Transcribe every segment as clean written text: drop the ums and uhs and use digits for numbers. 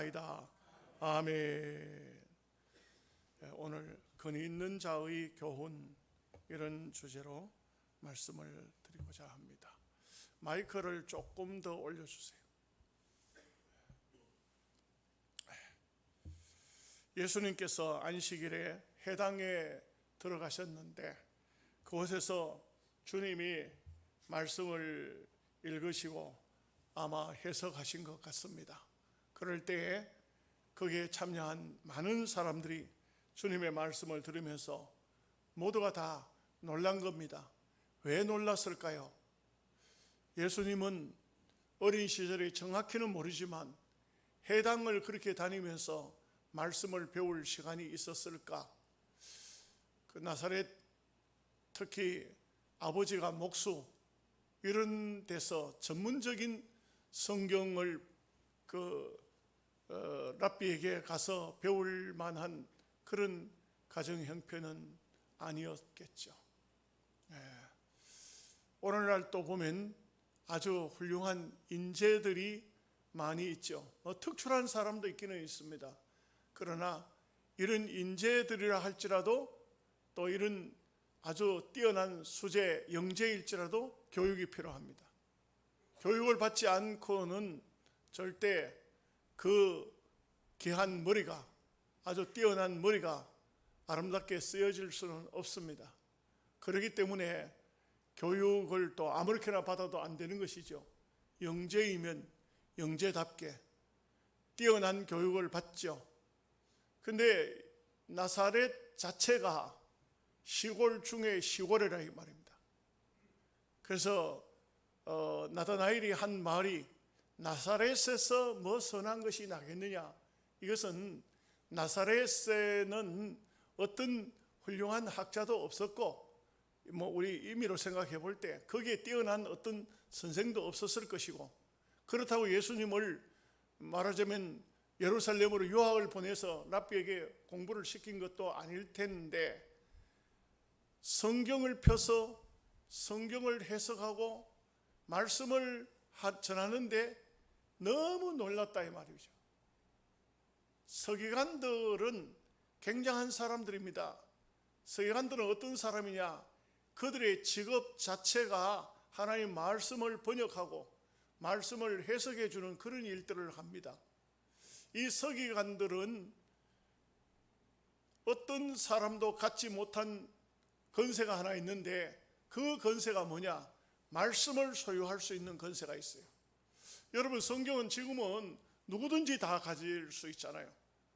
믿사옵나이다. 아멘. 오늘 근위 있는 자의 교훈, 이런 주제로 말씀을 드리고자 합니다. 마이크를 조금 더 올려주세요. 예수님께서 안식일에 회당에 들어가셨는데 그곳에서 주님이 말씀을 읽으시고 아마 해석하신 것 같습니다. 그럴 때에 거기에 참여한 많은 사람들이 주님의 말씀을 들으면서 모두가 다 놀란 겁니다. 왜 놀랐을까요? 예수님은 어린 시절에 정확히는 모르지만 회당을 그렇게 다니면서 말씀을 배울 시간이 있었을까? 그 나사렛, 특히 아버지가 목수, 이런 데서 전문적인 성경을 랍비에게 가서 배울 만한 그런 가정 형편은 아니었겠죠. 오늘날 또 보면 아주 훌륭한 인재들이 많이 있죠. 특출한 사람도 있기는 있습니다. 그러나 이런 인재들이라 할지라도 또 이런 아주 뛰어난 수재, 영재일지라도 교육이 필요합니다. 교육을 받지 않고는 절대 그 귀한 머리가, 아주 뛰어난 머리가 아름답게 쓰여질 수는 없습니다. 그렇기 때문에 교육을 또 아무렇게나 받아도 안 되는 것이죠. 영재이면 영재답게 뛰어난 교육을 받죠. 근데 나사렛 자체가 시골 중에 시골이라 이 말입니다. 그래서 나다나엘이 한 말이 나사렛에서 뭐 선한 것이 나겠느냐, 이것은 나사렛에는 어떤 훌륭한 학자도 없었고 우리 임의로 생각해 볼 때 거기에 뛰어난 어떤 선생도 없었을 것이고, 그렇다고 예수님을 말하자면 예루살렘으로 유학을 보내서 랍비에게 공부를 시킨 것도 아닐 텐데 성경을 펴서 성경을 해석하고 말씀을 전하는데 너무 놀랐다 이 말이죠. 서기관들은 굉장한 사람들입니다. 서기관들은 어떤 사람이냐? 그들의 직업 자체가 하나님 말씀을 번역하고 말씀을 해석해 주는 그런 일들을 합니다. 이 서기관들은 어떤 사람도 갖지 못한 건세가 하나 있는데 그 건세가 뭐냐? 말씀을 소유할 수 있는 건세가 있어요. 여러분, 성경은 지금은 누구든지 다 가질 수 있잖아요.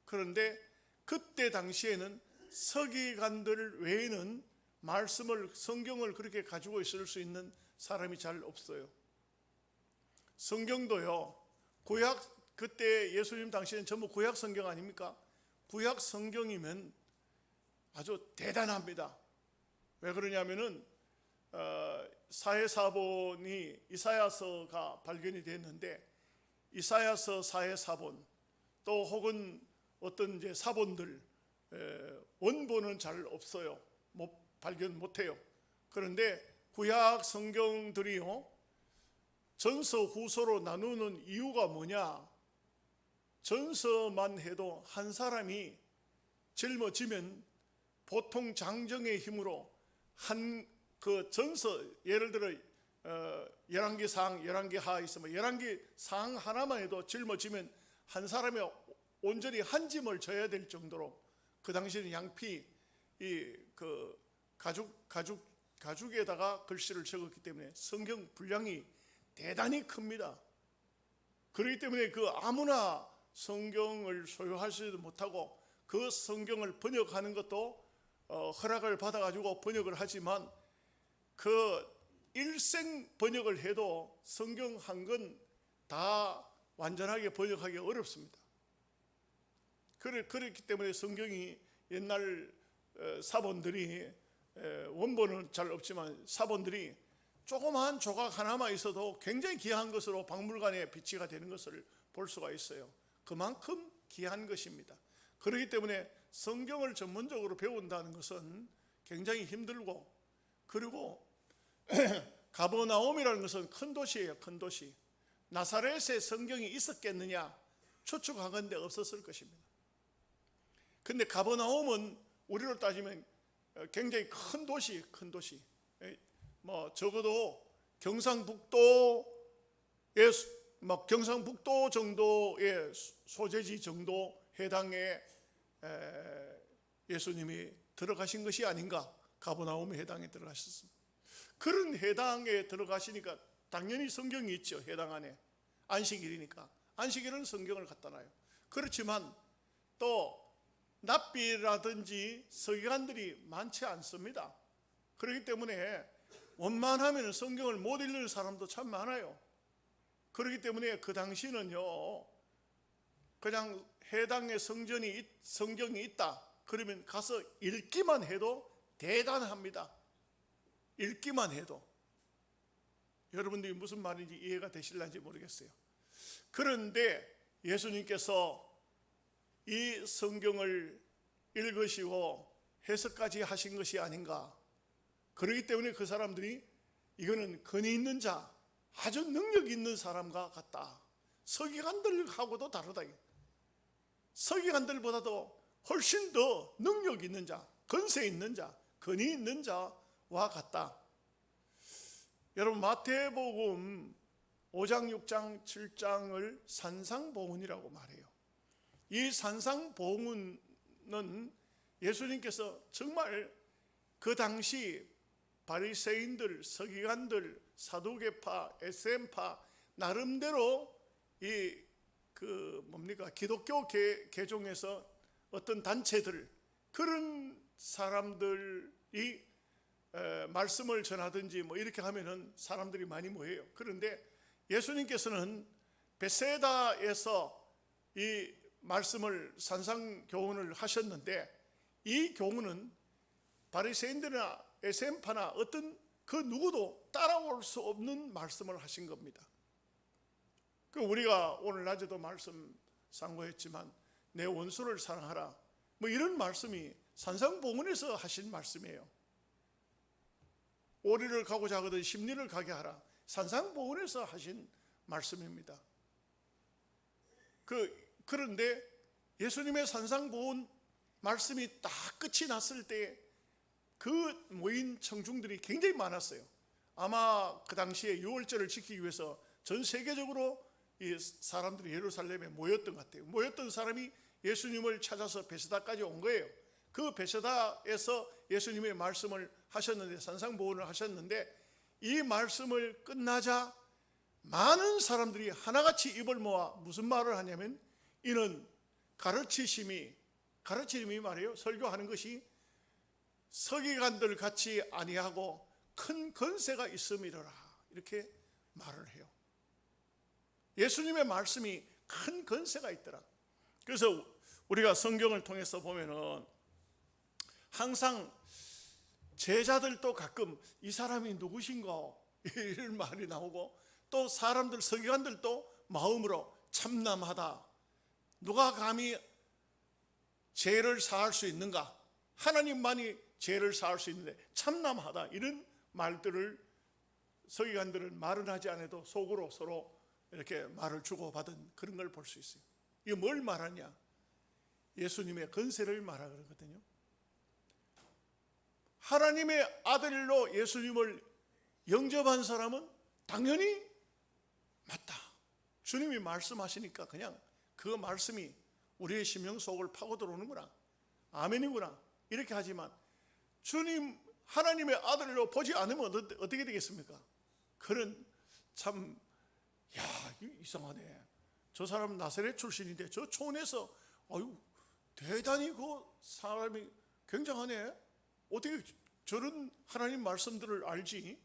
그런데 그때 당시에는 서기관들 외에는 말씀을, 성경을 그렇게 가지고 있을 수 있는 사람이 잘 없어요. 성경도요, 그때 예수님 당시에는 전부 구약 성경 아닙니까? 구약 성경이면 아주 대단합니다. 왜 그러냐면은 사해사본이 이사야서가 발견이 됐는데 이사야서 사해사본 또 혹은 어떤 이제 사본들 원본은 잘 없어요. 발견 못해요. 그런데 구약 성경들이요, 전서 후서로 나누는 이유가 뭐냐? 전서만 해도 한 사람이 짊어지면 보통 장정의 힘으로 한 그 전서, 예를 들어 열왕기상, 열왕기하 있으면 열왕기상 하나만 해도 짊어지면 한 사람이 온전히 한 짐을 져야 될 정도로 그 당시에는 양피 가죽에다가 글씨를 적었기 때문에 성경 분량이 대단히 큽니다. 그렇기 때문에 그 아무나 성경을 소유하지도 못하고 그 성경을 번역하는 것도 허락을 받아가지고 번역을 하지만 그 일생 번역을 해도 성경 한 권 다 완전하게 번역하기 어렵습니다. 그렇기 때문에 성경이 옛날 사본들이, 원본은 잘 없지만 사본들이 조그마한 조각 하나만 있어도 굉장히 귀한 것으로 박물관에 비치가 되는 것을 볼 수가 있어요. 그만큼 귀한 것입니다. 그렇기 때문에 성경을 전문적으로 배운다는 것은 굉장히 힘들고, 그리고 가버나움이라는 것은 큰 도시예요. 큰 도시. 나사렛에 성경이 있었겠느냐? 추측하건대 없었을 것입니다. 근데 가버나움은 우리로 따지면 굉장히 큰 도시, 뭐 적어도 경상북도 정도의 소재지 정도 해당에 예수님이 들어가신 것이 아닌가. 가버나움의 해당에 들어가셨습니다. 그런 해당에 들어가시니까 당연히 성경이 있죠. 해당 안에 안식일이니까. 안식일은 성경을 갖다 놔요. 그렇지만 또 납비라든지 서기관들이 많지 않습니다. 그렇기 때문에 원만하면 성경을 못 읽는 사람도 참 많아요. 그렇기 때문에 그 당시는요, 그냥 해당의 성경이 있다 그러면 가서 읽기만 해도 대단합니다. 읽기만 해도. 여러분들이 무슨 말인지 이해가 되실런지 모르겠어요. 그런데 예수님께서 이 성경을 읽으시고 해석까지 하신 것이 아닌가. 그렇기 때문에 그 사람들이 이거는 권위 있는 자, 아주 능력 있는 사람과 같다. 서기관들하고도 다르다. 서기관들보다도 훨씬 더 능력 있는 자, 권세 있는 자, 권위 있는 자와 같다. 여러분, 마태복음 5장, 6장, 7장을 산상보훈이라고 말해요. 이 산상보훈은 예수님께서 정말 그 당시 바리새인들, 서기관들, 사두개파, SM파 나름대로 기독교 개종에서 어떤 단체들, 그런 사람들이 말씀을 전하든지 뭐 이렇게 하면은 사람들이 많이 모여요. 그런데 예수님께서는 베세다에서 이 말씀을 산상교훈을 하셨는데, 이 교훈은 바리새인들이나 SM파나 어떤 그 누구도 따라올 수 없는 말씀을 하신 겁니다. 우리가 오늘 낮에도 말씀 상고했지만 내 원수를 사랑하라, 뭐 이런 말씀이 산상보훈에서 하신 말씀이에요. 오리를 가고자 하거든 십리를 가게 하라, 산상보훈에서 하신 말씀입니다. 그런데 예수님의 산상보훈 말씀이 딱 끝이 났을 때 그 모인 청중들이 굉장히 많았어요. 아마 그 당시에 유월절을 지키기 위해서 전 세계적으로 이 사람들이 예루살렘에 모였던 것 같아요. 모였던 사람이 예수님을 찾아서 베세다까지 온 거예요. 그 베세다에서 예수님의 말씀을 하셨는데, 산상보훈을 하셨는데, 이 말씀을 끝나자 많은 사람들이 하나같이 입을 모아 무슨 말을 하냐면, 이는 가르치심이 말이에요. 설교하는 것이 서기관들 같이 아니하고 큰 권세가 있음이로라, 이렇게 말을 해요. 예수님의 말씀이 큰 권세가 있더라. 그래서 우리가 성경을 통해서 보면은 항상 제자들도 가끔 이 사람이 누구신가 이런 말이 나오고, 또 사람들, 서기관들도 마음으로 참남하다, 누가 감히 죄를 사할 수 있는가, 하나님만이 죄를 사할 수 있는데 참남하다, 이런 말들을 서기관들은 말은 하지 않아도 속으로 서로 이렇게 말을 주고받은 그런 걸 볼 수 있어요. 이게 뭘 말하냐? 예수님의 권세를 말하거든요. 하나님의 아들로 예수님을 영접한 사람은 당연히 맞다. 주님이 말씀하시니까 그냥 그 말씀이 우리의 심령 속을 파고 들어오는구나, 아멘이구나, 이렇게 하지만 주님 하나님의 아들로 보지 않으면 어떻게 되겠습니까? 그는 참, 이상하네, 저 사람 나사렛 출신인데 저 촌에서 대단히 그 사람이 굉장하네, 어떻게 저런 하나님 말씀들을 알지?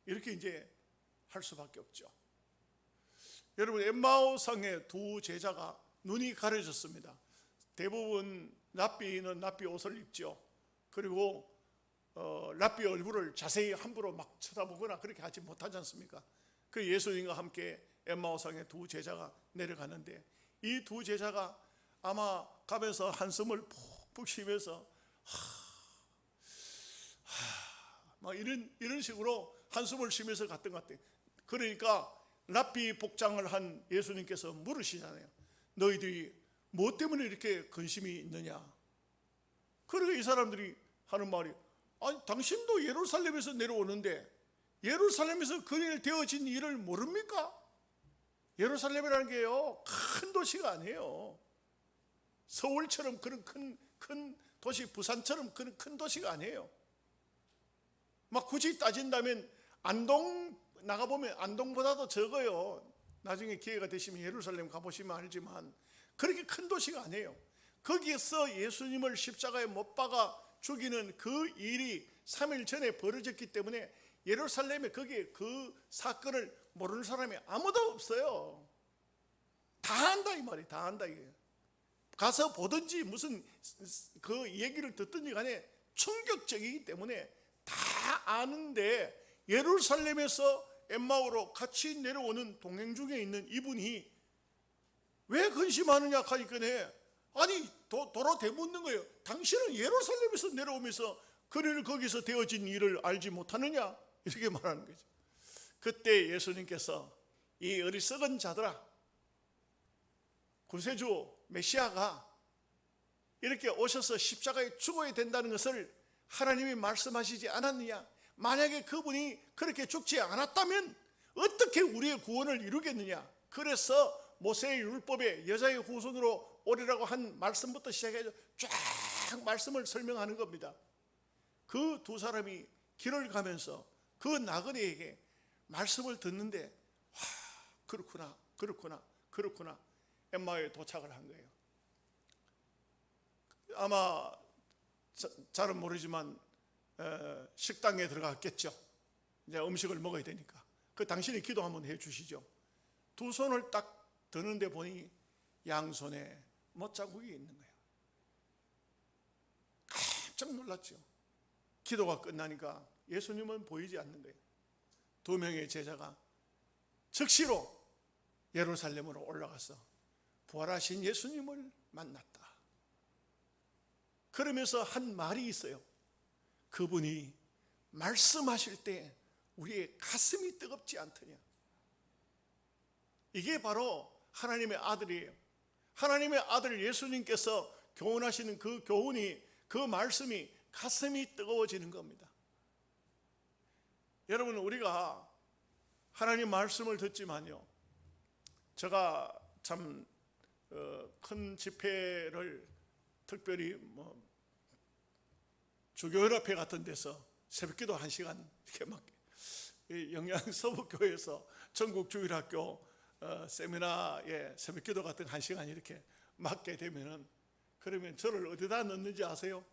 이렇게 이제 할 수밖에 없죠. 여러분, 엠마오상의 두 제자가 눈이 가려졌습니다. 대부분 랍비는 랍비 옷을 입죠. 그리고 랍비 얼굴을 자세히 함부로 막 쳐다보거나 그렇게 하지 못하지 않습니까? 그 예수님과 함께 엠마오상의 두 제자가 내려가는데, 이 두 제자가 아마 가면서 한숨을 푹푹 쉬면서 막 이런 식으로 한숨을 쉬면서 갔던 것 같아요. 그러니까 랍비 복장을 한 예수님께서 물으시잖아요. 너희들이 무엇 때문에 이렇게 근심이 있느냐? 그러니까 이 사람들이 하는 말이, 아니 당신도 예루살렘에서 내려오는데 예루살렘에서 그일 되어진 일을 모릅니까? 예루살렘이라는 게요, 큰 도시가 아니에요. 서울처럼 그런 큰 도시, 부산처럼 그런 큰 도시가 아니에요. 막 굳이 따진다면 안동 나가보면 안동보다도 적어요. 나중에 기회가 되시면 예루살렘 가보시면 알지만 그렇게 큰 도시가 아니에요. 거기에서 예수님을 십자가에 못 박아 죽이는 그 일이 3일 전에 벌어졌기 때문에 예루살렘에 거기에 그 사건을 모르는 사람이 아무도 없어요. 다 안다 이 말이에요. 다 안다 이게. 가서 보든지 무슨 그 얘기를 듣든지 간에 충격적이기 때문에 다 아는데, 예루살렘에서 엠마오로 같이 내려오는 동행 중에 있는 이분이 왜 근심하느냐 하니까, 아니 도로 되묻는 거예요. 당신은 예루살렘에서 내려오면서 그를 거기서 되어진 일을 알지 못하느냐, 이렇게 말하는 거죠. 그때 예수님께서 이 어리석은 자들아, 구세주 메시아가 이렇게 오셔서 십자가에 죽어야 된다는 것을 하나님이 말씀하시지 않았느냐? 만약에 그분이 그렇게 죽지 않았다면 어떻게 우리의 구원을 이루겠느냐? 그래서 모세의 율법에 여자의 후손으로 오리라고 한 말씀부터 시작해서 쫙 말씀을 설명하는 겁니다. 그 두 사람이 길을 가면서 그 나그네에게 말씀을 듣는데, 와, 그렇구나 엠마오에 도착을 한 거예요. 아마 잘은 모르지만 식당에 들어갔겠죠. 이제 음식을 먹어야 되니까. 그 당신이 기도 한번 해 주시죠. 두 손을 딱 드는데 보니 양손에 못자국이 있는 거예요. 깜짝 놀랐죠. 기도가 끝나니까 예수님은 보이지 않는 거예요. 두 명의 제자가 즉시로 예루살렘으로 올라가서 부활하신 예수님을 만났다. 그러면서 한 말이 있어요. 그분이 말씀하실 때 우리의 가슴이 뜨겁지 않더냐. 이게 바로 하나님의 아들이에요. 하나님의 아들 예수님께서 교훈하시는 그 교훈이, 그 말씀이 가슴이 뜨거워지는 겁니다. 여러분, 우리가 하나님 말씀을 듣지만요, 제가 참 큰 집회를 특별히 주교연합회 같은 데서 새벽기도 1시간 이렇게 막 영양서북교회에서 전국주일학교 세미나에 새벽기도 같은 1시간 이렇게 맡게 되면은, 그러면 저를 어디다 넣는지 아세요?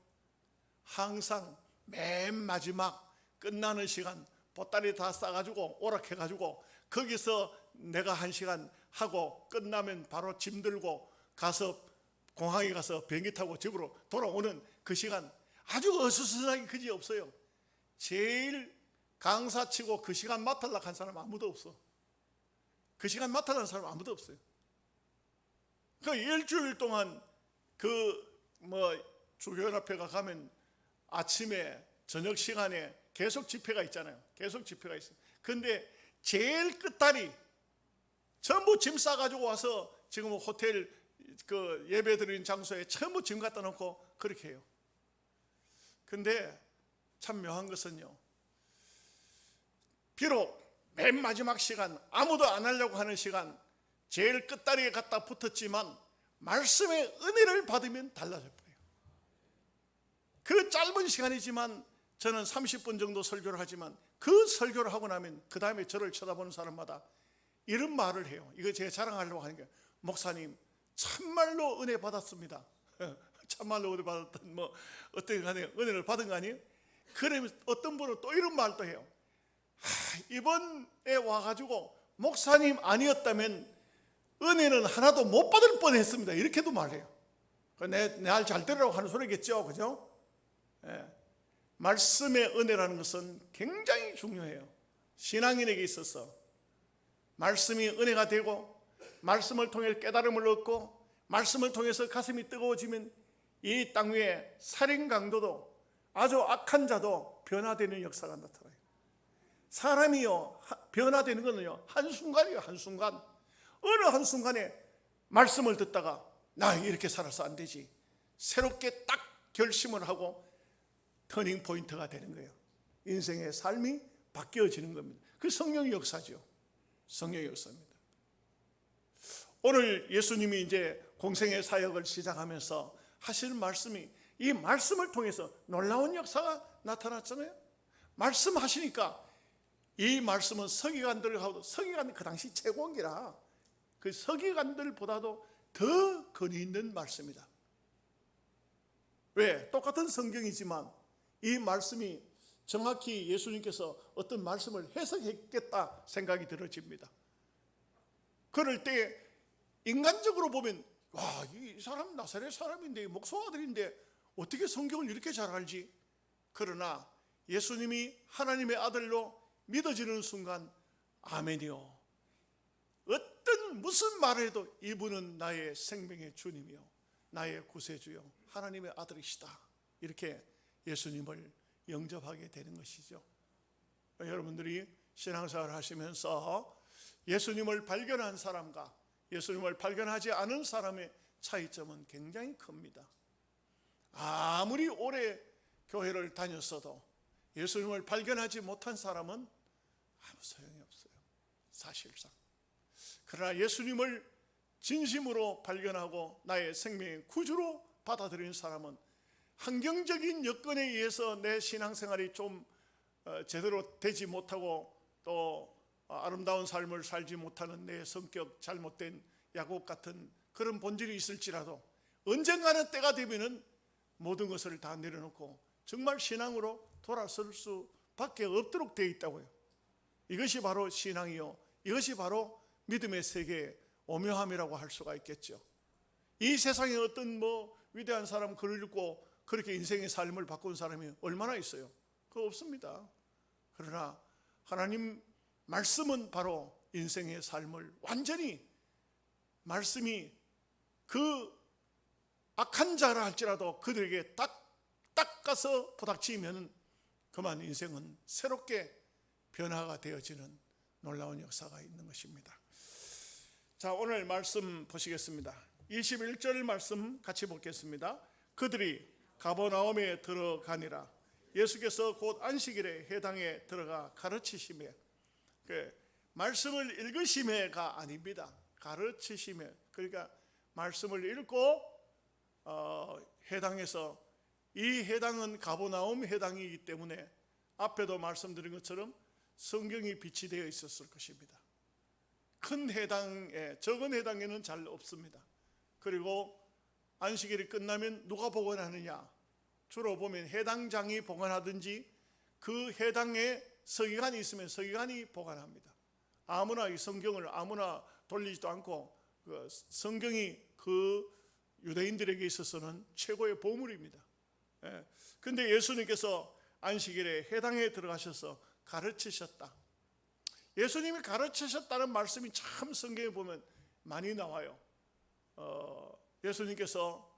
항상 맨 마지막 끝나는 시간 보따리 다 싸가지고 오락해가지고 거기서 내가 1시간 하고 끝나면 바로 짐 들고 가서 공항에 가서 비행기 타고 집으로 돌아오는 그 시간, 아주 어수선하게 그지 없어요. 제일 강사치고 그 시간 맡으려고 한 사람 아무도 없어. 그 시간 맡으려는 사람 아무도 없어요. 그 일주일 동안 주교연합회가 가면 아침에 저녁 시간에 계속 집회가 있잖아요. 계속 집회가 있어요. 근데 제일 끝다리 전부 짐 싸가지고 와서 지금 호텔 그 예배 드리는 장소에 전부 짐 갖다 놓고 그렇게 해요. 근데 참 묘한 것은요, 비록 맨 마지막 시간, 아무도 안 하려고 하는 시간, 제일 끝다리에 갖다 붙었지만 말씀의 은혜를 받으면 달라져 버려요. 그 짧은 시간이지만 저는 30분 정도 설교를 하지만 그 설교를 하고 나면 그 다음에 저를 쳐다보는 사람마다 이런 말을 해요. 이거 제가 자랑하려고 하는 게, 목사님 참말로 은혜 받았습니다. 참말로 은혜 받았던 어떤 간에 은혜를 받은 거 아니에요? 그러면 어떤 분은 또 이런 말도 해요. 이번에 와가지고 목사님 아니었다면 은혜는 하나도 못 받을 뻔했습니다. 이렇게도 말해요. 내 말 잘 들으라고 하는 소리겠죠, 그죠? 예. 말씀의 은혜라는 것은 굉장히 중요해요. 신앙인에게 있어서 말씀이 은혜가 되고, 말씀을 통해 깨달음을 얻고, 말씀을 통해서 가슴이 뜨거워지면 이 땅 위에 살인 강도도 아주 악한 자도 변화되는 역사가 나타나요. 사람이요 변화되는 것은요 한순간이에요. 한순간. 어느 한순간에 말씀을 듣다가 나 이렇게 살아서 안 되지, 새롭게 딱 결심을 하고 터닝 포인트가 되는 거예요. 인생의 삶이 바뀌어지는 겁니다. 그 성령의 역사죠. 성령의 역사입니다. 오늘 예수님이 이제 공생의 사역을 시작하면서 하시는 말씀이, 이 말씀을 통해서 놀라운 역사가 나타났잖아요. 말씀하시니까 이 말씀은 서기관들하고도, 서기관 그 당시 최고기라 그 서기관들보다도 더 권위 있는 말씀이다. 왜? 똑같은 성경이지만 이 말씀이 정확히 예수님께서 어떤 말씀을 해석했겠다 생각이 들어집니다. 그럴 때 인간적으로 보면 와, 이 사람 나사렛 사람인데, 목소 아들인데 어떻게 성경을 이렇게 잘 알지? 그러나 예수님이 하나님의 아들로 믿어지는 순간 아멘이요, 어떤 무슨 말을 해도 이분은 나의 생명의 주님이요, 나의 구세주요, 하나님의 아들이시다, 이렇게 예수님을 영접하게 되는 것이죠. 여러분들이 신앙생활을 하시면서 예수님을 발견한 사람과 예수님을 발견하지 않은 사람의 차이점은 굉장히 큽니다. 아무리 오래 교회를 다녔어도 예수님을 발견하지 못한 사람은 아무 소용이 없어요, 사실상. 그러나 예수님을 진심으로 발견하고 나의 생명의 구주로 받아들인 사람은 환경적인 여건에 의해서 내 신앙생활이 좀 제대로 되지 못하고 또 아름다운 삶을 살지 못하는 내 성격, 잘못된 야곱 같은 그런 본질이 있을지라도 언젠가는 때가 되면은 모든 것을 다 내려놓고 정말 신앙으로 돌아설 수밖에 없도록 되어 있다고요. 이것이 바로 신앙이요, 이것이 바로 믿음의 세계의 오묘함이라고 할 수가 있겠죠. 이 세상에 어떤 위대한 사람 글을 읽고 그렇게 인생의 삶을 바꾼 사람이 얼마나 있어요? 그거 없습니다. 그러나 하나님 말씀은 바로 인생의 삶을 완전히, 말씀이 그 악한 자라 할지라도 그들에게 딱 가서 부닥치면 그만 인생은 새롭게 변화가 되어지는 놀라운 역사가 있는 것입니다. 자, 오늘 말씀 보시겠습니다. 21절 말씀 같이 보겠습니다. 그들이 가버나움에 들어가니라. 예수께서 곧 안식일에 회당에 들어가 가르치시며, 말씀을 읽으심에가 아닙니다. 가르치시며, 그러니까 말씀을 읽고 회당에서, 이 회당은 가버나움 회당이기 때문에 앞에도 말씀드린 것처럼 성경이 비치되어 있었을 것입니다. 큰 회당에, 적은 회당에는 잘 없습니다. 그리고 안식일이 끝나면 누가 보관하느냐? 주로 보면 해당장이 보관하든지 그 해당에 서기관이 있으면 서기관이 보관합니다. 아무나 이 성경을 아무나 돌리지도 않고, 성경이 그 유대인들에게 있어서는 최고의 보물입니다. 그런데 예수님께서 안식일에 해당에 들어가셔서 가르치셨다. 예수님이 가르치셨다는 말씀이 참 성경에 보면 많이 나와요. 예수님께서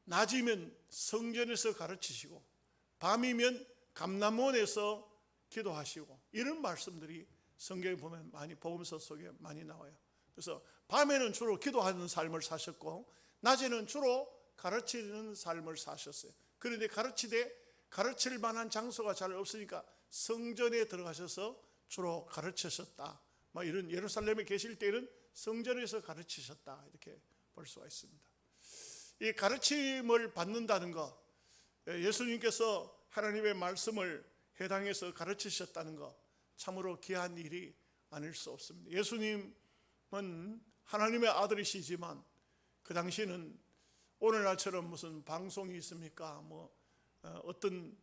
낮이면 성전에서 가르치시고 밤이면 감람원에서 기도하시고, 이런 말씀들이 성경에 보면 많이, 복음서 속에 많이 나와요. 그래서 밤에는 주로 기도하는 삶을 사셨고 낮에는 주로 가르치는 삶을 사셨어요. 그런데 가르칠 만한 장소가 잘 없으니까 성전에 들어가셔서 주로 가르치셨다. 이런, 예루살렘에 계실 때는 성전에서 가르치셨다, 이렇게 볼 수가 있습니다. 이 가르침을 받는다는 것, 예수님께서 하나님의 말씀을 회당에서 가르치셨다는 것, 참으로 귀한 일이 아닐 수 없습니다. 예수님은 하나님의 아들이시지만 그 당시에는 오늘날처럼 무슨 방송이 있습니까? 어떤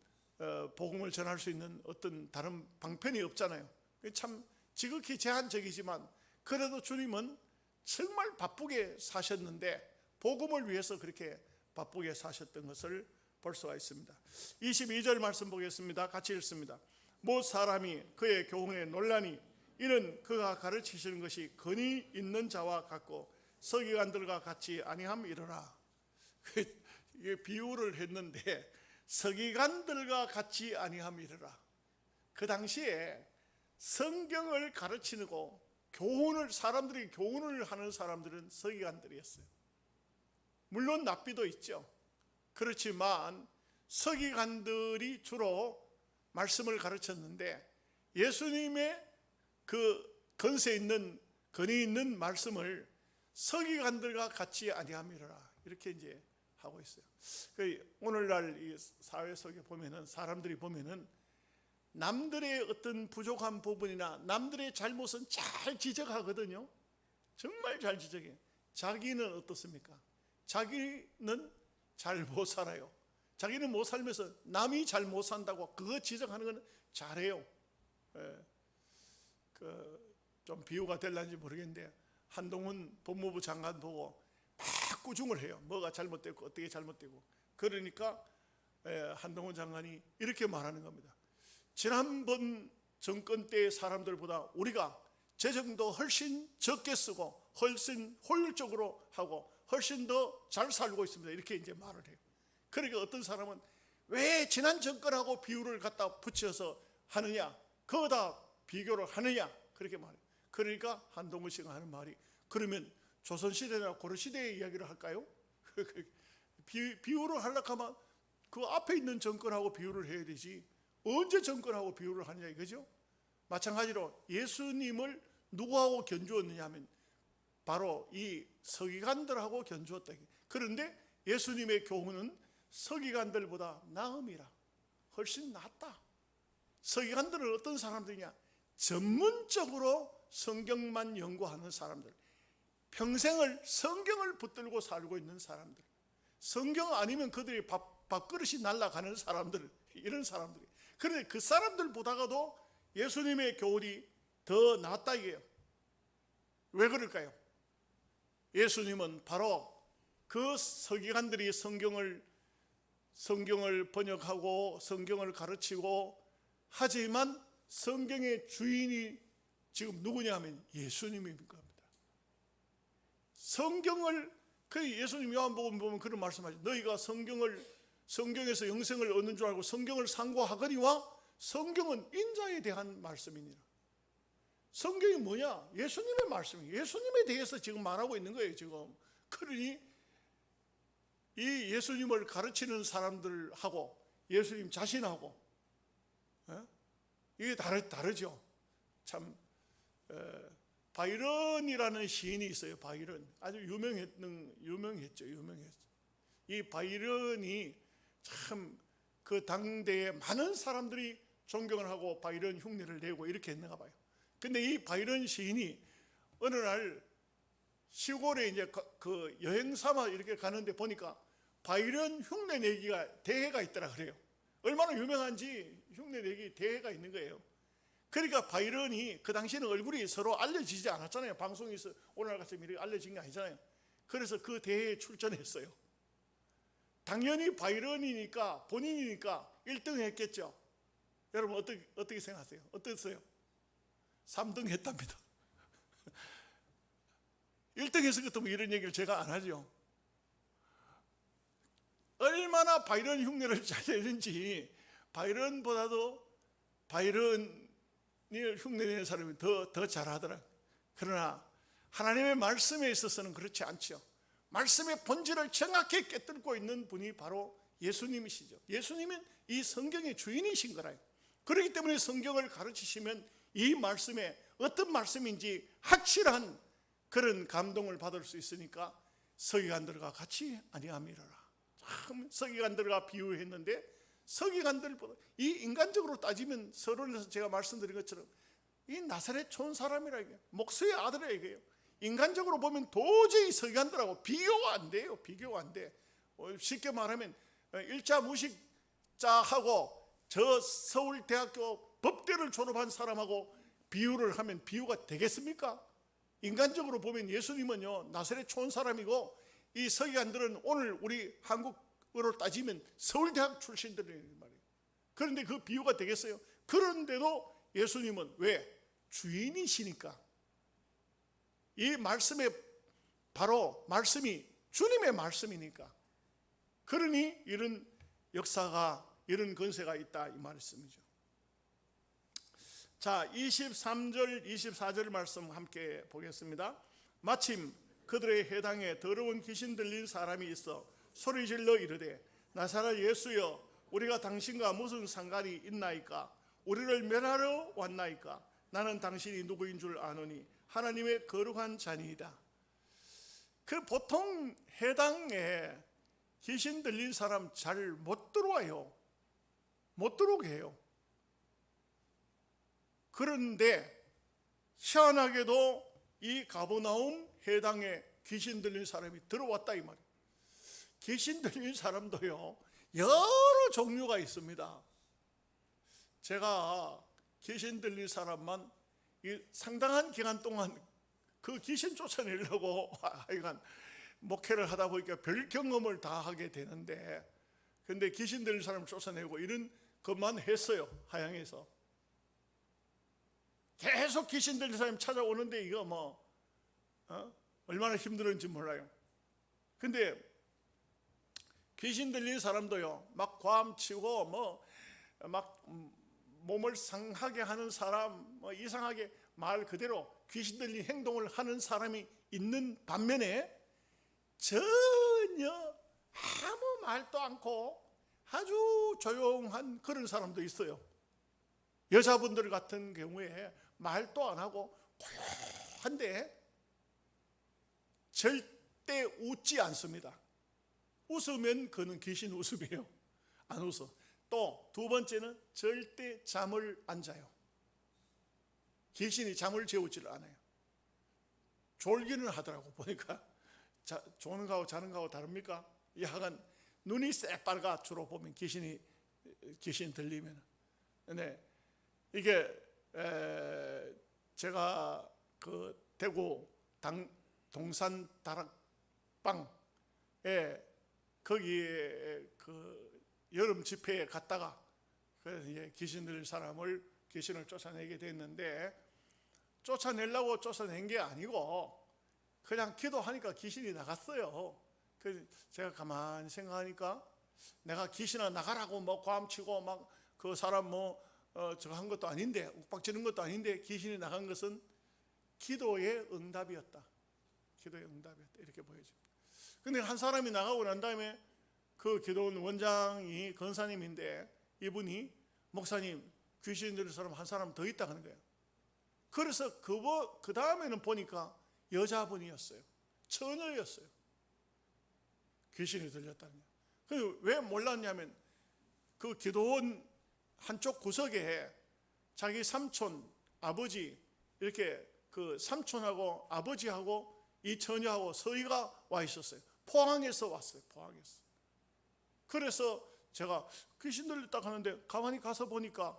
복음을 전할 수 있는 어떤 다른 방편이 없잖아요. 참 지극히 제한적이지만 그래도 주님은 정말 바쁘게 사셨는데 복음을 위해서 그렇게 바쁘게 사셨던 것을 볼 수가 있습니다. 22절 말씀 보겠습니다. 같이 읽습니다. 못 사람이 그의 교훈에 논란이, 이는 그가 가르치시는 것이 권위 있는 자와 같고 서기관들과 같이 아니함이러라. 비유를 했는데 서기관들과 같이 아니함이러라. 그 당시에 성경을 가르치고 사람들이 교훈을 하는 사람들은 서기관들이었어요. 물론 랍비도 있죠. 그렇지만 서기관들이 주로 말씀을 가르쳤는데 예수님의 그 권위 있는 말씀을 서기관들과 같이 아니함이라 이렇게 이제 하고 있어요. 오늘날 이 사회 속에 보면은 사람들이 보면은 남들의 어떤 부족한 부분이나 남들의 잘못은 잘 지적하거든요. 정말 잘 지적해요. 자기는 어떻습니까? 자기는 잘 못 살아요. 자기는 못 살면서 남이 잘 못 산다고 그거 지적하는 건 잘해요. 좀 비유가 될런지 모르겠는데 한동훈 법무부 장관 보고 막 꾸중을 해요. 뭐가 잘못됐고 어떻게 잘못되고. 그러니까 한동훈 장관이 이렇게 말하는 겁니다. 지난번 정권 때의 사람들보다 우리가 재정도 훨씬 적게 쓰고 훨씬 효율적으로 하고 훨씬 더 잘 살고 있습니다. 이렇게 이제 말을 해요. 그러니까 어떤 사람은 왜 지난 정권하고 비유를 갖다 붙여서 하느냐, 거기다 비교를 하느냐 그렇게 말해요. 그러니까 한동훈 씨가 하는 말이 그러면 조선시대나 고려시대의 이야기를 할까요? 비유를 하려고 하면 그 앞에 있는 정권하고 비유를 해야 되지 언제 정권하고 비유를 하느냐 이거죠. 마찬가지로 예수님을 누구하고 견주었느냐 하면 바로 이 서기관들하고 견주었다. 그런데 예수님의 교훈은 서기관들보다 나음이라, 훨씬 낫다. 서기관들은 어떤 사람들이냐? 전문적으로 성경만 연구하는 사람들, 평생을 성경을 붙들고 살고 있는 사람들, 성경 아니면 그들이 밥그릇이 날아가는 사람들, 이런 사람들이. 그런데 그 사람들보다가도 예수님의 교훈이 더 낫다 이게요. 왜 그럴까요? 예수님은 바로 그 서기관들이 성경을 번역하고 성경을 가르치고 하지만 성경의 주인이 지금 누구냐 하면 예수님인 겁니다. 성경을 예수님 요한복음 보면 그런 말씀하죠. 너희가 성경에서 영생을 얻는 줄 알고 성경을 상고하거니와 성경은 인자에 대한 말씀이니라. 성경이 뭐냐? 예수님의 말씀이에요. 예수님에 대해서 지금 말하고 있는 거예요 지금. 그러니 이 예수님을 가르치는 사람들하고 예수님 자신하고 이게 다르죠. 참 바이런이라는 시인이 있어요. 바이런 아주 유명했죠. 이 바이런이 참 그 당대에 많은 사람들이 존경을 하고 바이런 흉내를 내고 이렇게 했는가 봐요. 근데 이 바이런 시인이 어느 날 시골에 이제 그 여행 삼아 이렇게 가는데 보니까 바이런 흉내 내기가 대회가 있더라 그래요. 얼마나 유명한지 흉내 내기 대회가 있는 거예요. 그러니까 바이런이 그 당시에는 얼굴이 서로 알려지지 않았잖아요. 방송에서 오늘같이 이렇게 알려진 게 아니잖아요. 그래서 그 대회에 출전했어요. 당연히 바이런이니까 본인이니까 1등 했겠죠. 여러분 어떻게 생각하세요? 어땠어요? 3등 했답니다. 1등 했을 것도 이런 얘기를 제가 안 하죠. 얼마나 바이런 흉내를 잘 내는지 바이런보다도 바이런을 흉내내는 사람이 더 잘하더라. 그러나 하나님의 말씀에 있어서는 그렇지 않죠. 말씀의 본질을 정확히 깨뚫고 있는 분이 바로 예수님이시죠. 예수님은 이 성경의 주인이신 거라요. 그렇기 때문에 성경을 가르치시면 이 말씀에 어떤 말씀인지 확실한 그런 감동을 받을 수 있으니까 서기관들과 같이 아니함이라. 참 서기관들과 비유했는데 서기관들보다 이 인간적으로 따지면 서론에서 제가 말씀드린 것처럼 이 나사렛 촌 사람이라 이게 목수의 아들이라 이게요. 인간적으로 보면 도저히 서기관들하고 비교가 안 돼요. 비교가 안 돼. 쉽게 말하면 일자 무식자하고 저 서울대학교 법대를 졸업한 사람하고 비유를 하면 비유가 되겠습니까? 인간적으로 보면 예수님은요 나사렛 촌 사람이고 이 서기관들은 오늘 우리 한국으로 따지면 서울대학 출신들이란 말이에요. 그런데 그 비유가 되겠어요? 그런데도 예수님은 왜? 주인이시니까. 이 말씀에 바로 말씀이 주님의 말씀이니까. 그러니 이런 역사가 이런 권세가 있다 이 말씀이죠. 자, 23절 24절 말씀 함께 보겠습니다. 마침 그들의 해당에 더러운 귀신 들린 사람이 있어 소리질러 이르되 나사렛 예수여 우리가 당신과 무슨 상관이 있나이까? 우리를 멸하러 왔나이까? 나는 당신이 누구인 줄 아노니 하나님의 거룩한 자니이다. 그 보통 해당에 귀신 들린 사람 잘 못 들어와요. 못 들어오게 해요. 그런데 희한하게도 이 가버나움 해당에 귀신 들린 사람이 들어왔다 이 말이에요. 귀신 들린 사람도요 여러 종류가 있습니다. 제가 귀신 들린 사람만 상당한 기간 동안 그 귀신 쫓아내려고 하여간 목회를 하다 보니까 별 경험을 다 하게 되는데, 근데 귀신 들린 사람을 쫓아내고 이런 것만 했어요. 하양에서 계속 귀신 들린 사람이 찾아오는데 이거 얼마나 힘들었는지 몰라요. 근데 귀신 들린 사람도요 막 괌치고 막 몸을 상하게 하는 사람, 이상하게 말 그대로 귀신 들린 행동을 하는 사람이 있는 반면에 전혀 아무 말도 않고 아주 조용한 그런 사람도 있어요. 여자분들 같은 경우에 말도 안 하고 고요한데 절대 웃지 않습니다. 웃으면 그는 귀신 웃음이에요. 안 웃어. 또 두 번째는 절대 잠을 안 자요. 귀신이 잠을 재우지를 않아요. 졸기는 하더라고. 보니까 조는 거하고 자는 거하고 다릅니까? 야간 눈이 새빨가 주로 보면 귀신 들리면. 근데 이게 제가 그 대구 동산 다락방에 거기에 그 여름 집회에 갔다가 귀신 들린 사람을 귀신을 쫓아내게 됐는데, 쫓아내려고 쫓아낸 게 아니고 그냥 기도하니까 귀신이 나갔어요. 그래서 제가 가만히 생각하니까 내가 귀신아 나가라고 괌치고 막 그 사람 저거 한 것도 아닌데, 욱박지는 것도 아닌데 귀신이 나간 것은 기도의 응답이었다. 기도의 응답이었다. 이렇게 보여집니다. 근데 한 사람이 나가고 난 다음에 그 기도원 원장이 권사님인데 이분이 목사님 귀신 들린 사람 한 사람 더 있다 하는 거예요. 그래서 그 다음에는 보니까 여자분이었어요. 처녀였어요. 귀신이 들렸다는 거예요. 왜 몰랐냐면 그 기도원 한쪽 구석에 자기 삼촌, 아버지 이렇게 그 삼촌하고 아버지하고 이 처녀하고 서희가 와 있었어요. 포항에서 왔어요. 포항에서. 그래서 제가 귀신 들렸다 하는데 가만히 가서 보니까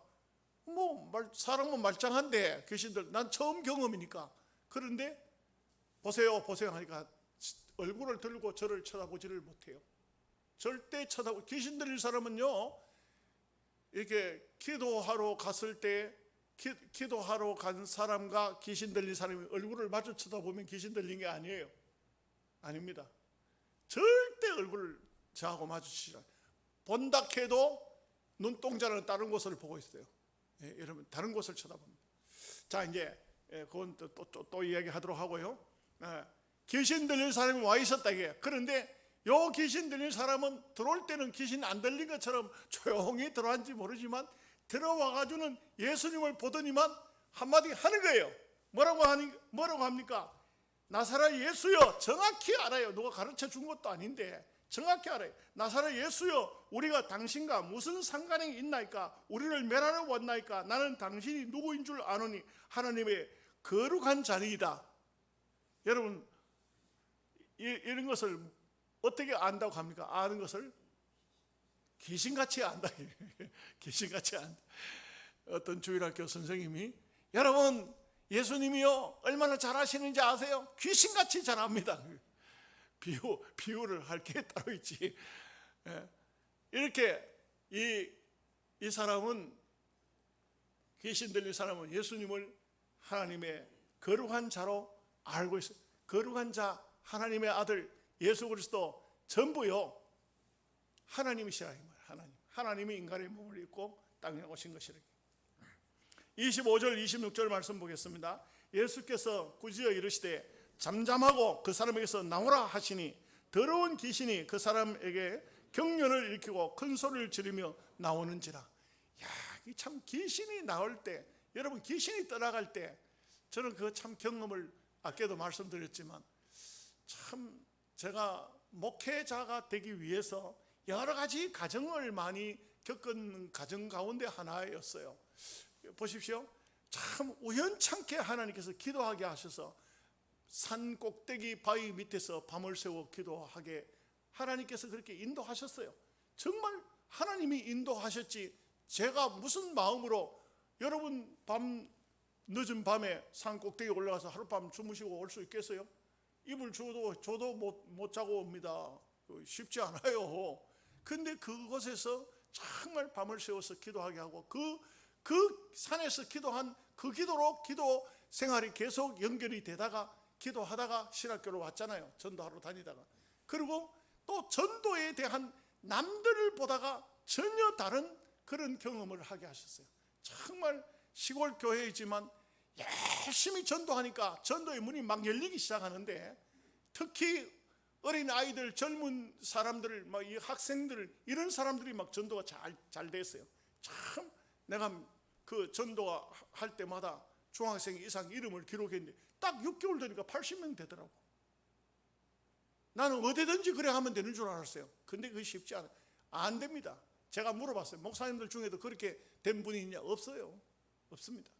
사람은 말짱한데 귀신들 난 처음 경험이니까. 그런데 보세요 하니까 얼굴을 들고 저를 쳐다보지를 못해요. 절대 귀신 들린 사람은요 이렇게 기도하러 갔을 때 기도하러 간 사람과 귀신 들린 사람이 얼굴을 마주 쳐다보면 귀신 들린 게 아니에요. 아닙니다. 절대 얼굴을 저하고 마주치지 않아요. 본다 해도 눈동자는 다른 곳을 보고 있어요. 여러분 다른 곳을 쳐다봅니다. 자, 이제 그건 또 이야기하도록 하고요. 귀신 들린 사람이 와 있었다 이게. 그런데 요 귀신 들린 사람은 들어올 때는 귀신 안 들린 것처럼 조용히 들어왔는지 모르지만 들어와가지고는 예수님을 보더니만 한마디 하는 거예요. 뭐라고 합니까? 나사렛 예수여, 정확히 알아요. 누가 가르쳐 준 것도 아닌데 정확히 알아요. 나사렛 예수여, 우리가 당신과 무슨 상관이 있나이까? 우리를 멸하러 왔나이까? 나는 당신이 누구인 줄 아노니 하나님의 거룩한 자리이다. 여러분 이런 것을 어떻게 안다고 합니까? 아는 것을 귀신같이 안다. 귀신같이 안다. 어떤 주일학교 선생님이 여러분 예수님이요 얼마나 잘하시는지 아세요? 귀신같이 잘합니다. 비유를 할 게 따로 있지. 이렇게 이 사람은 귀신 들린 사람은 예수님을 하나님의 거룩한 자로 알고 있어요. 거룩한 자 하나님의 아들 예수 그리스도 전부요 하나님이시라 이 말. 하나님이 인간의 몸을 입고 땅에 오신 것이라. 25절 26절 말씀 보겠습니다. 예수께서 꾸짖어 이르시되 잠잠하고 그 사람에게서 나오라 하시니 더러운 귀신이 그 사람에게 경련을 일으키고 큰 소리를 지르며 나오는지라. 야, 참 귀신이 나올 때, 여러분 귀신이 떠나갈 때, 저는 그 참 경험을 아까도 말씀드렸지만 참 제가 목회자가 되기 위해서 여러 가지 가정을 많이 겪은 가정 가운데 하나였어요. 보십시오. 참 우연찮게 하나님께서 기도하게 하셔서 산 꼭대기 바위 밑에서 밤을 새워 기도하게 하나님께서 그렇게 인도하셨어요. 정말 하나님이 인도하셨지 제가 무슨 마음으로, 여러분 늦은 밤에 산 꼭대기에 올라가서 하룻밤 주무시고 올 수 있겠어요? 이불 줘도 못 자고 옵니다. 쉽지 않아요. 근데 그곳에서 정말 밤을 새워서 기도하게 하고 그 산에서 기도한 그 기도로 기도 생활이 계속 연결이 되다가 기도하다가 신학교로 왔잖아요. 전도하러 다니다가. 그리고 또 전도에 대한 남들을 보다가 전혀 다른 그런 경험을 하게 하셨어요. 정말 시골 교회이지만 열심히 전도하니까 전도의 문이 막 열리기 시작하는데, 특히 어린 아이들, 젊은 사람들, 막 이 학생들, 이런 사람들이 막 전도가 잘 됐어요. 참 내가 그 전도가 할 때마다 중학생 이상 이름을 기록했는데 딱 6개월 되니까 80명 되더라고. 나는 어디든지 그래 하면 되는 줄 알았어요. 근데 그게 쉽지 않아요. 안 됩니다. 제가 물어봤어요. 목사님들 중에도 그렇게 된 분이 있냐? 없어요. 없습니다.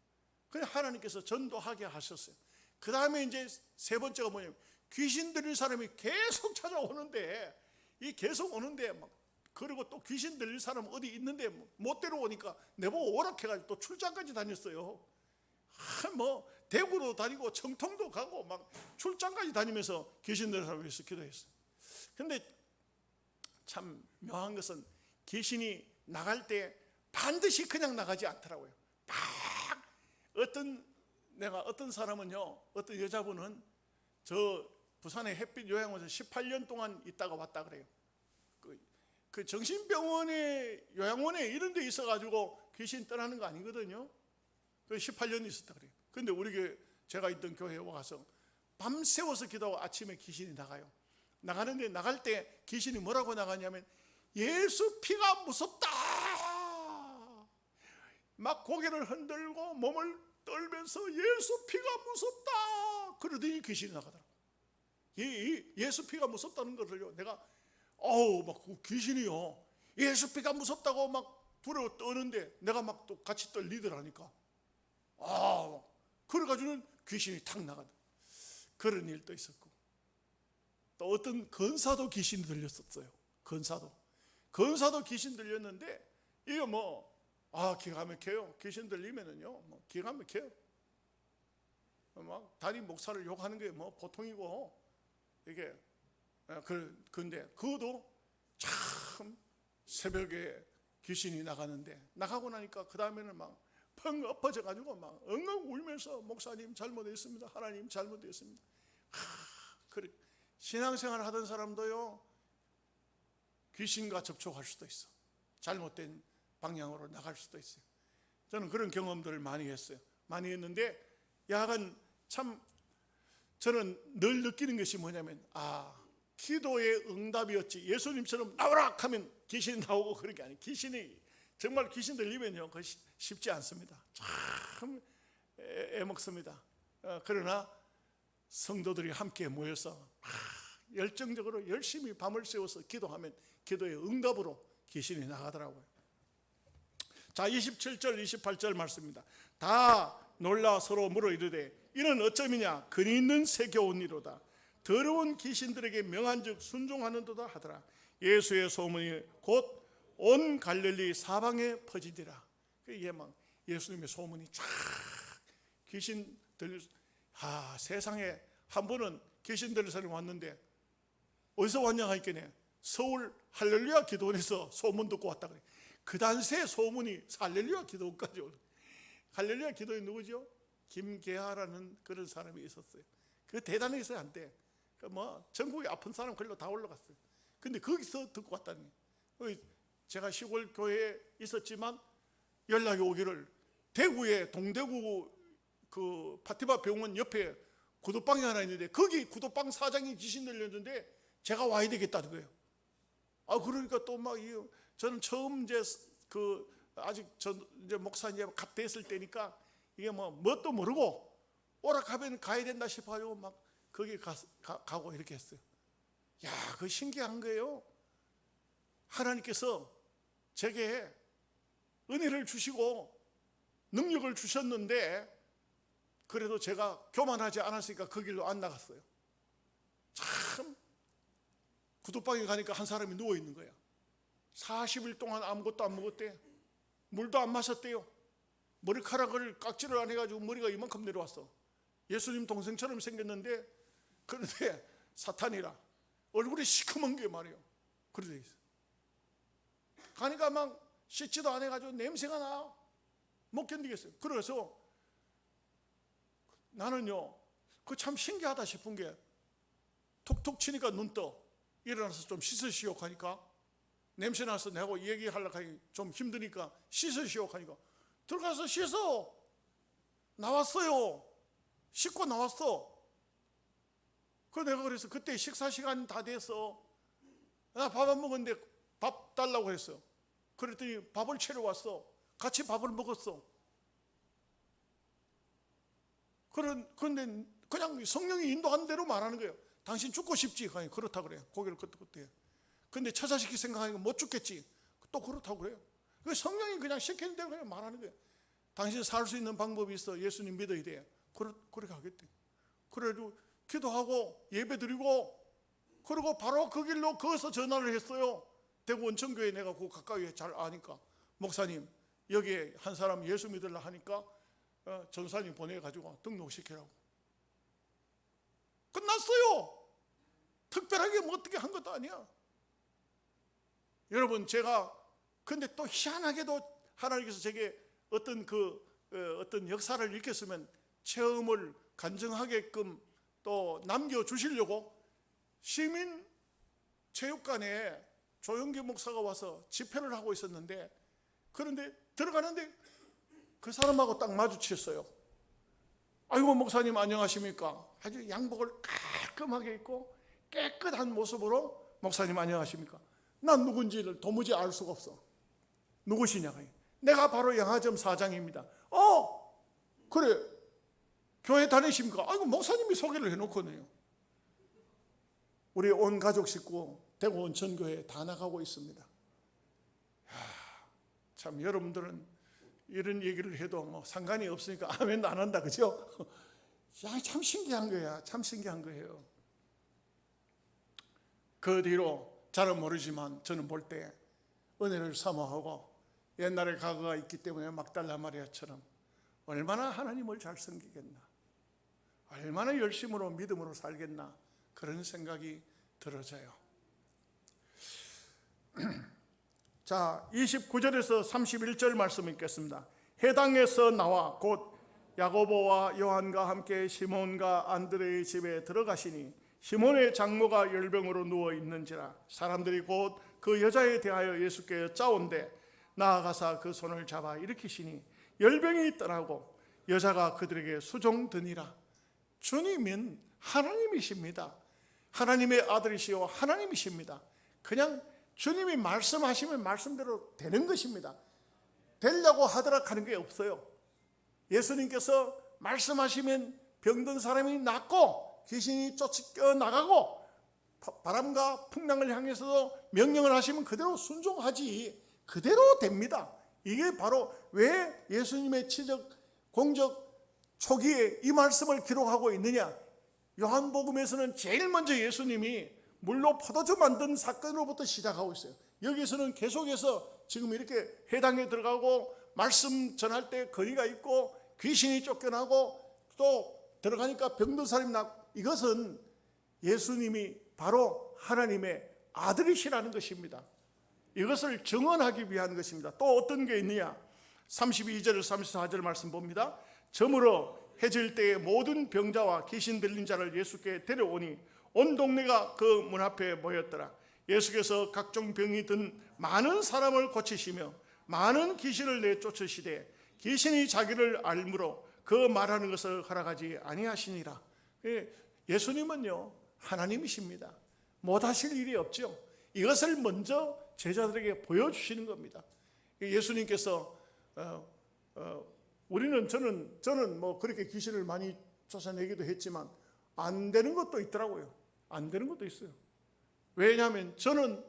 그냥 하나님께서 전도하게 하셨어요. 그 다음에 이제 세 번째가 뭐냐면, 귀신 들릴 사람이 계속 찾아오는데, 이 계속 오는데 막, 그리고 또 귀신 들릴 사람 어디 있는데 못 데려오니까 내보고 오락해가지고 또 출장까지 다녔어요. 뭐 대구도 다니고 청통도 가고 막 출장까지 다니면서 귀신 들릴 사람을 위해서 기도했어요. 근데 참 묘한 것은 귀신이 나갈 때 반드시 그냥 나가지 않더라고요. 어떤 사람은요, 어떤 여자분은 저 부산의 햇빛 요양원에서 18년 동안 있다가 왔다 그래요. 그 정신병원에, 요양원에 이런 데 있어가지고 귀신 떠나는 거 아니거든요. 그 18년 있었다 그래요. 근데 우리 제가 있던 교회에 와서 밤새워서 기도하고 아침에 귀신이 나가요. 나가는데 나갈 때 귀신이 뭐라고 나가냐면, 예수 피가 무섭다, 막 고개를 흔들고 몸을 떨면서 예수 피가 무섭다 그러더니 귀신이 나가더라고. 예수 피가 무섭다는 것을요, 내가 막 그 귀신이요 예수 피가 무섭다고 막 불어 떠는데 내가 막 또 같이 떨리더라니까. 그래가지고는 귀신이 탁 나가더라. 그런 일도 있었고, 또 어떤 건사도 귀신이 들렸었어요. 건사도 귀신 들렸는데, 이거 기가 막혀요. 귀신 들리면은요, 기가 막혀요. 막 담임 목사를 욕하는 게 보통이고, 이게 근데 그것도 참 새벽에 귀신이 나가는데, 나가고 나니까 그 다음에는 막 펑 엎어져 가지고 막 엉엉 울면서, 목사님 잘못했습니다, 하나님 잘못했습니다. 그래, 신앙생활 하던 사람도요, 귀신과 접촉할 수도 있어. 잘못된 방향으로 나갈 수도 있어요. 저는 그런 경험들을 많이 했어요. 많이 했는데, 약간 참 저는 늘 느끼는 것이 뭐냐면, 기도의 응답이었지, 예수님처럼 나오라 하면 귀신이 나오고 그런 게 아니에요. 정말 귀신 들리면요, 그거 쉽지 않습니다. 참 애먹습니다. 그러나 성도들이 함께 모여서 열정적으로 열심히 밤을 새워서 기도하면 기도의 응답으로 귀신이 나가더라고요. 자, 27절 28절 말씀입니다. 다 놀라 서로 물어 이르되 이는 어쩌미냐, 근이 있는 새겨 온 이로다. 더러운 귀신들에게 명한즉 순종하는도다 하더라. 예수의 소문이 곧 온 갈릴리 사방에 퍼지더라. 이게 막 예수님의 소문이 쫙, 귀신 들릴, 세상에 한 번은 귀신 들릴 사람이 왔는데 어디서 왔냐 하니까 서울 할렐루야 기도원에서 소문 듣고 왔다 그래. 그 당시에 소문이 할렐루야 기도원까지 오는. 할렐루야 기도원 누구죠? 김계하라는 그런 사람이 있었어요. 그 대단해서 한때 전국에 아픈 사람 걸로 다 올라갔어요. 근데 거기서 듣고 왔다니. 제가 시골 교회에 있었지만 연락이 오기를 대구에 동대구 그 파티바 병원 옆에 구두방이 하나 있는데 거기 구두방 사장이 귀신 들렸는데 제가 와야 되겠다는 거예요. 그러니까 또 막 저는 처음 이제 그 아직 이제 목사 이제 갓 됐을 때니까 이게 뭣도 모르고 오락하면 가야 된다 싶어가지고 막 거기 가고 이렇게 했어요. 야, 그 신기한 거예요. 하나님께서 제게 은혜를 주시고 능력을 주셨는데 그래도 제가 교만하지 않았으니까 그 길로 안 나갔어요. 참 구두방에 가니까 한 사람이 누워 있는 거야. 40일 동안 아무것도 안 먹었대. 물도 안 마셨대요. 머리카락을 깍지를 안 해가지고 머리가 이만큼 내려왔어. 예수님 동생처럼 생겼는데 그런데 사탄이라 얼굴이 시커먼 게 말이에요. 그래 돼 있어. 가니까 막 씻지도 안 해가지고 냄새가 나. 못 견디겠어요. 그래서 나는요, 그 참 신기하다 싶은 게 톡톡 치니까 눈 떠. 일어나서 좀 씻으시오 하니까 냄새 나서 내고 얘기하려고 하니 좀 힘드니까 씻으시오 하니까 들어가서 씻어. 나왔어요. 씻고 나왔어. 내가 그래서 그때 식사 시간 다 돼서 나 밥 안 먹었는데 밥 달라고 했어. 그랬더니 밥을 채러 왔어. 같이 밥을 먹었어. 그런데 그냥 성령이 인도하는 대로 말하는 거예요. 당신 죽고 싶지? 그렇다 그래요. 고개를 끄덕끄덕해. 근데 처자시킬 생각하니까 못 죽겠지? 또 그렇다고 그래요. 성령이 그냥 시키는 대로 그냥 말하는 거예요. 당신 살 수 있는 방법이 있어. 예수님 믿어야 돼. 그렇게 하겠대. 그래가지고 기도하고 예배드리고 그리고 바로 그 길로 거기서 전화를 했어요. 대구 원천교회 내가 그 가까이 잘 아니까 목사님 여기에 한 사람 예수 믿으려 하니까 전사님 보내가지고 등록시키라고. 끝났어요. 특별하게 뭐 어떻게 한 것도 아니야. 여러분 제가 근데 또 희한하게도 하나님께서 제게 어떤 역사를 일으켰으면 체험을 간증하게끔 또 남겨주시려고 시민 체육관에 조영기 목사가 와서 집회를 하고 있었는데 그런데 들어가는데 그 사람하고 딱 마주쳤어요. 아이고 목사님 안녕하십니까. 아주 양복을 깔끔하게 입고 깨끗한 모습으로 목사님 안녕하십니까. 난 누군지를 도무지 알 수가 없어. 누구시냐. 내가 바로 영화점 사장입니다. 그래 교회 다니십니까? 아이고 목사님이 소개를 해놓고는요. 우리 온 가족 식구 대구 온천교회 다 나가고 있습니다. 참 여러분들은 이런 얘기를 해도 뭐 상관이 없으니까 아멘도 안 한다 그죠? 참 신기한 거야. 참 신기한 거예요. 그 뒤로 잘은 모르지만 저는 볼 때 은혜를 사모하고 옛날에 과거가 있기 때문에 막달라 마리아처럼 얼마나 하나님을 잘 섬기겠나, 얼마나 열심으로 믿음으로 살겠나 그런 생각이 들어져요. 자, 29절에서 31절 말씀 읽겠습니다. 해당에서 나와 곧 야고보와 요한과 함께 시몬과 안드레의 집에 들어가시니 시몬의 장모가 열병으로 누워 있는지라 사람들이 곧 그 여자에 대하여 예수께 짜온대 나아가사 그 손을 잡아 일으키시니 열병이 떠나고 여자가 그들에게 수종드니라. 주님은 하나님이십니다. 하나님의 아들이시오 하나님이십니다. 그냥 주님이 말씀하시면 말씀대로 되는 것입니다. 되려고 하더라 하는 게 없어요. 예수님께서 말씀하시면 병든 사람이 낫고 귀신이 쫓겨나가고 바람과 풍랑을 향해서도 명령을 하시면 그대로 순종하지 그대로 됩니다. 이게 바로 왜 예수님의 치적 공적 초기에 이 말씀을 기록하고 있느냐. 요한복음에서는 제일 먼저 예수님이 물로 포도주 만든 사건으로부터 시작하고 있어요. 여기서는 계속해서 지금 이렇게 회당에 들어가고 말씀 전할 때 거리가 있고 귀신이 쫓겨나고 또 들어가니까 병든 사람이 낫고 이것은 예수님이 바로 하나님의 아들이시라는 것입니다. 이것을 증언하기 위한 것입니다. 또 어떤 게 있느냐. 32절 34절 말씀 봅니다. 저물어 해질 때에 모든 병자와 귀신 들린 자를 예수께 데려오니 온 동네가 그 문 앞에 모였더라. 예수께서 각종 병이 든 많은 사람을 고치시며 많은 귀신을 내쫓으시되 귀신이 자기를 알므로 그 말하는 것을 허락하지 아니하시니라. 예수님은요 하나님이십니다. 못하실 일이 없죠. 이것을 먼저 제자들에게 보여주시는 겁니다. 예수님께서 저는 뭐 그렇게 귀신을 많이 쫓아내기도 했지만 안 되는 것도 있더라고요. 안 되는 것도 있어요. 왜냐하면 저는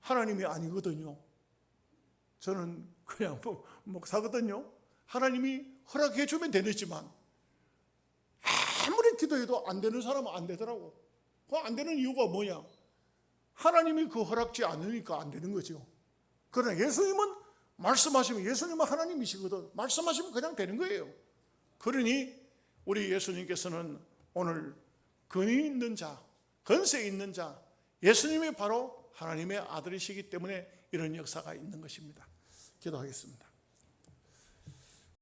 하나님이 아니거든요. 저는 그냥 목사거든요. 하나님이 허락해 주면 되겠지만 아무리 기도해도 안 되는 사람은 안 되더라고. 그 안 되는 이유가 뭐냐? 하나님이 그 허락지 않으니까 안 되는 거죠. 그러나 예수님은 말씀하시면, 예수님은 하나님이시거든. 말씀하시면 그냥 되는 거예요. 그러니 우리 예수님께서는 오늘 근위 있는 자, 건세 있는 자, 예수님이 바로 하나님의 아들이시기 때문에 이런 역사가 있는 것입니다. 기도하겠습니다.